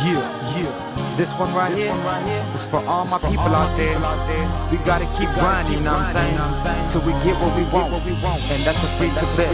Yeah. This one right here is for all my people out there. We gotta keep grinding, you know what I'm saying? Till we get what we want, and that's a free to bet.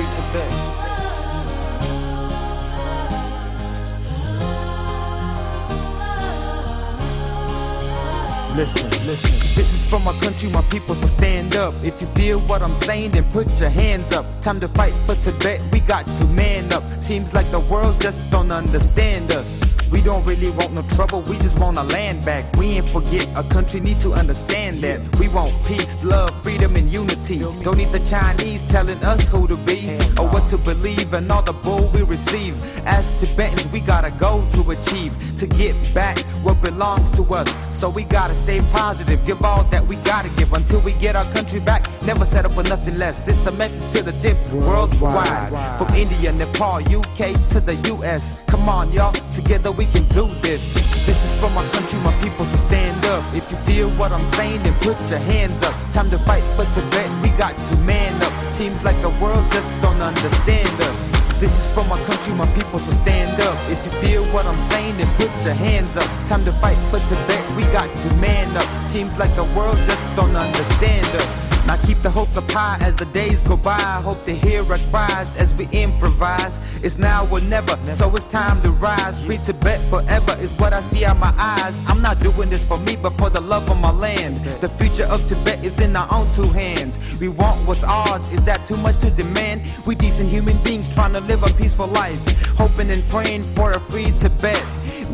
Listen, this is for my country, my people, so stand up. If you feel what I'm saying, then put your hands up. Time to fight for Tibet, we got to man up. Seems like the world just don't understand us. We don't really want no trouble, we just want our land back. We ain't forget, our country need to understand that. We want peace, love, freedom, and unity. Don't need the Chinese telling us who to be or what to believe and all the bull we receive. As Tibetans, we got a goal to achieve, to get back what belongs to us. So we gotta stay positive, give all that we gotta give until we get our country back. Never settle for nothing less. This a message to the tips worldwide, from India, Nepal, UK to the US. Come on, y'all, together we can do this. This is for my country, my people, so stand up. If you feel what I'm saying, then put your hands up. Time to fight for Tibet, we got to man up. Seems like the world just don't understand us. This is for my country, my people, so stand up. If you feel what I'm saying, then put your hands up. Time to fight for Tibet, we got to man up. Seems like the world just don't understand us. Now keep the hopes up high as the days go by. Hope to hear our cries as we improvise. It's now or never, so it's time to rise. Free Tibet forever is what I see out my eyes. I'm not doing this for me, but for the love of my land. The future of Tibet is in our own two hands. We want what's ours, is that too much to demand? We decent human beings trying to live a peaceful life, hoping and praying for a free Tibet.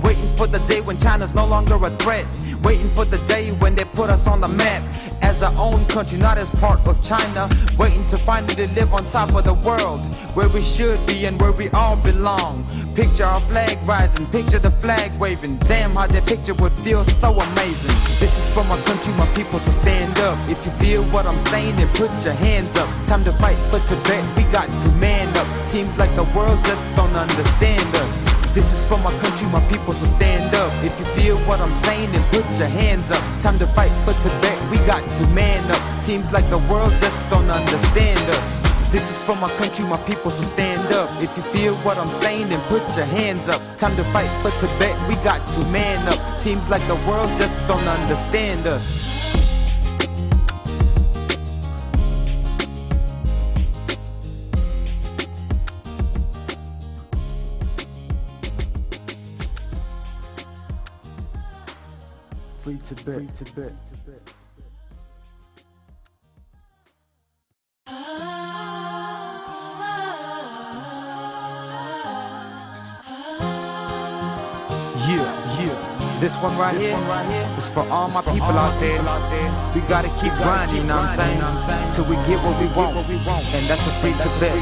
Waiting for the day when China's no longer a threat. Waiting for the day when they put us on the map as our own country, not as part of China. Waiting to finally live on top of the world, where we should be and where we all belong. Picture our flag rising, picture the flag waving. Damn, how that picture would feel so amazing. This is for my country, my people, so stand up. If you feel what I'm saying, then put your hands up. Time to fight for Tibet, we got to man up. Seems like the world just don't understand us. This is for my country, my people, so stand up. If you feel what I'm saying, then put your hands up. Time to fight for Tibet, we got to man up. Seems like the world just don't understand us. This is for my country, my people, so stand up. If you feel what I'm saying, then put your hands up. Time to fight for Tibet, we got to man up. Seems like the world just don't understand us. Free Tibet. Yeah. This one right here is for all my people out there. We gotta keep grinding, you know what I'm saying? Till we get what we want, and that's a free Tibet.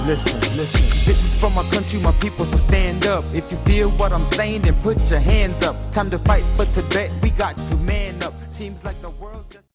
Listen, this is for my country, my people, so stand up. If you feel what I'm saying, then put your hands up. Time to fight for Tibet, we got to man up. Seems like the world just